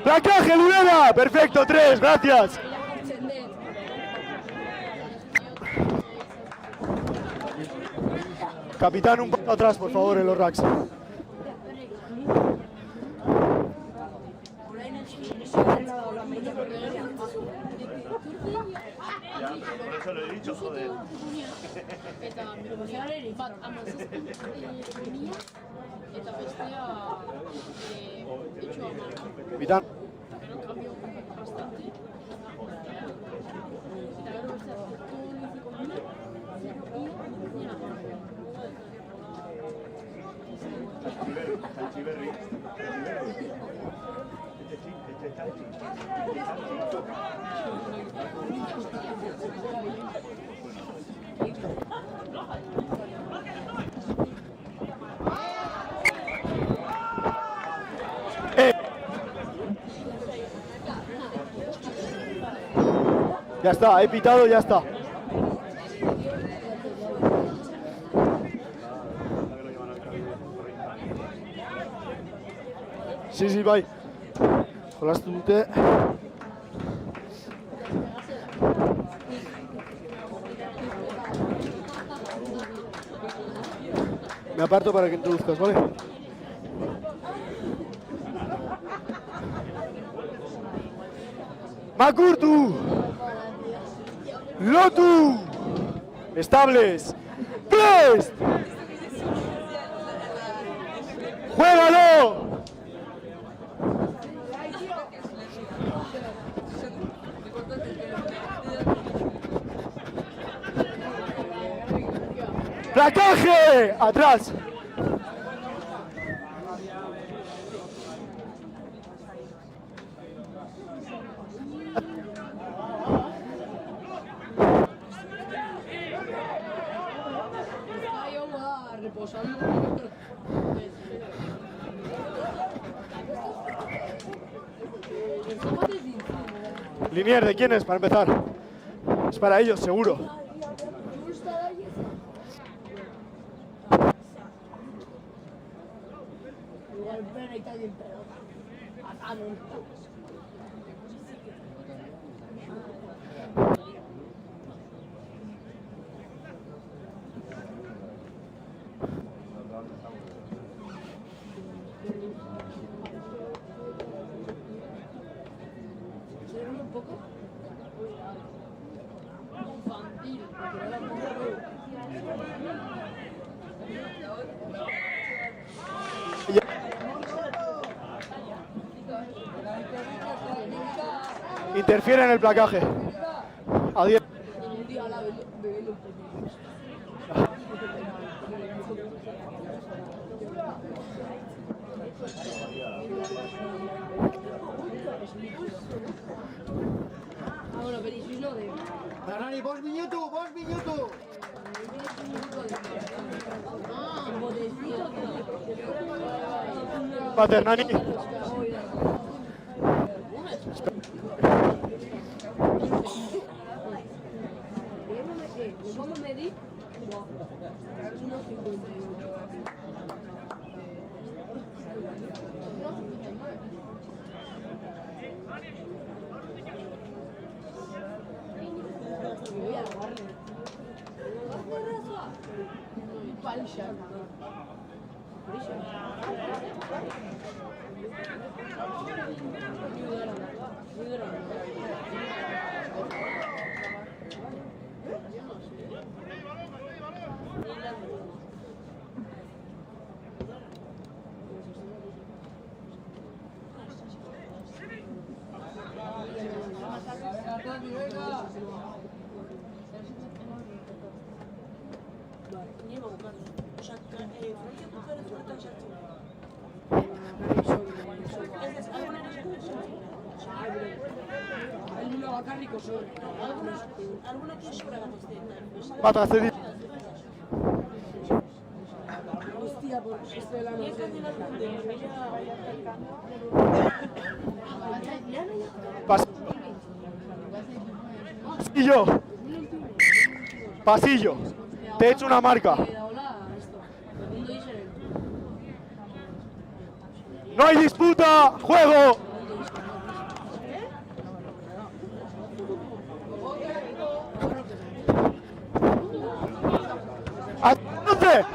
¡Placaje, Libera! Perfecto, 3, gracias. Capitán, un poco atrás, por favor, en los racks. Por eso lo he dicho, joder. Capitán. Ya está, he pitado, ya está. Sí, bye. Jolas dute. Me aparto para que introduzcas, ¿vale? Magurtu. Lotu. Estables. Prest. ¡Juégalo! ¡Placaje! ¡Atrás! Linier, ¿de quién es para empezar? Es para ellos, seguro. Igual pena y tal, pero acá no. Un poco infantil, porque era muy Interfiere en el placaje. A 10. Ahora veréis uno de Hernani, vos minuto, vos minuto. Paternani. ¿Cómo me di? Bata, cedi. Hostia, por esto de la noche. Pasillo. Pasillo. Te he hecho una marca. ¡No hay disputa! ¡Juego! ¡Adelante!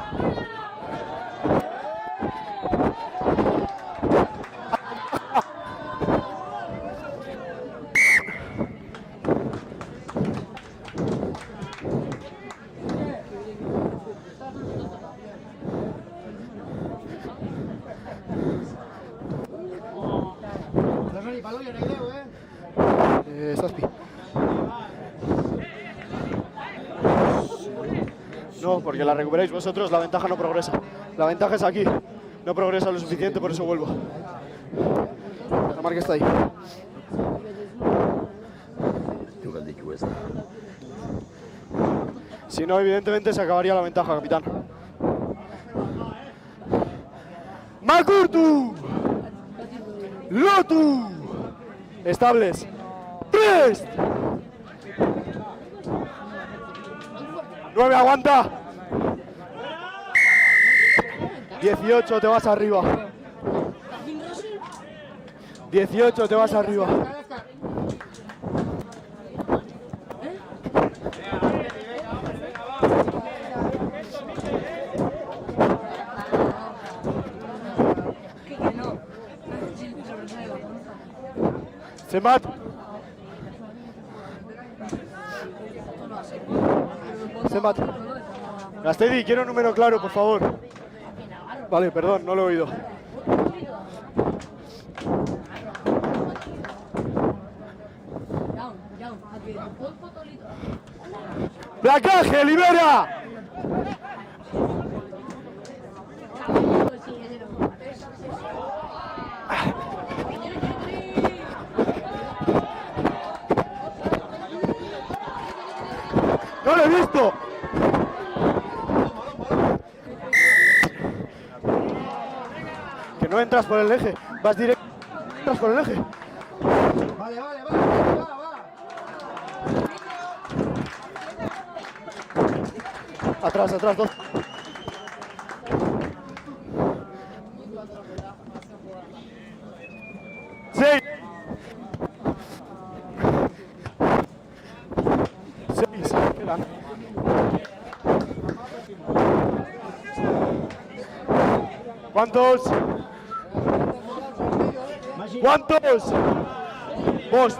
Hernani, palo, yo no ideo, Saspi. No, porque la recuperáis vosotros, la ventaja no progresa. La ventaja es aquí. No progresa lo suficiente, por eso vuelvo. La marca está ahí. Si no, evidentemente se acabaría la ventaja, capitán. Makurtu. Lotu. Estables. Prest. 9, aguanta. 18, te vas arriba. 18, te vas arriba. Se mata. Se mata. Gastedi, quiero un número claro, por favor. Vale, perdón, no lo he oído. ¡Placaje, libera! ¡No lo he visto! Que no entras por el eje, vas directo, entras por el eje. Vale, vale, vale, va, va. Atrás, atrás, 12. ¡Seis! Quedan. ¿Cuántos? ¿Cuántos? Post.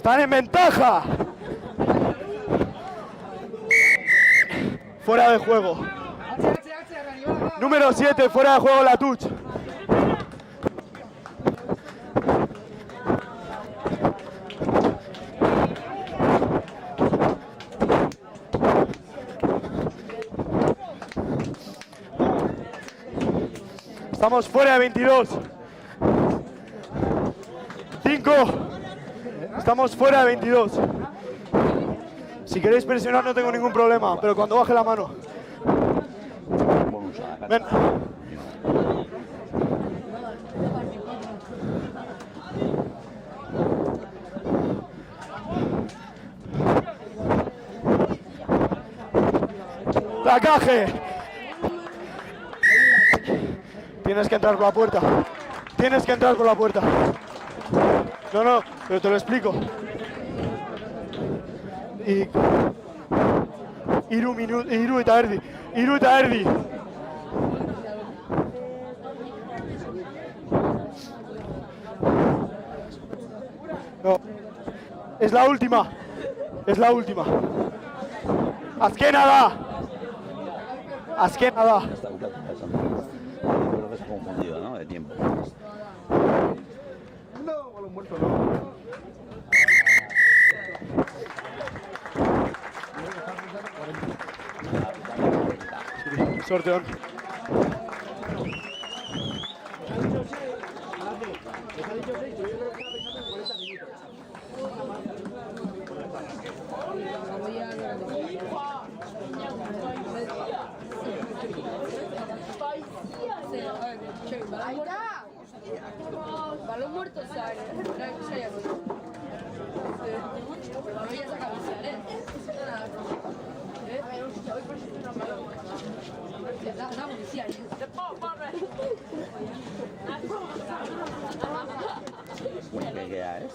Están en ventaja. Fuera de juego. Número 7, fuera de juego la touch. Estamos fuera de 22. 5. Estamos fuera de 22. Si queréis presionar no tengo ningún problema, pero cuando baje la mano. Ven. ¡Placaje! Tienes que entrar por la puerta. Tienes que entrar por la puerta. No, no, pero te lo explico. Hiru eta erdi. Hiru eta erdi. No. Es la última. Es la última. Azkena da. Azkena da. Creo que se ha confundido, ¿no? De tiempo. No, a los muertos no. Sorteón. Balón muerto, ¿sabes? ¿Qué queda, eh?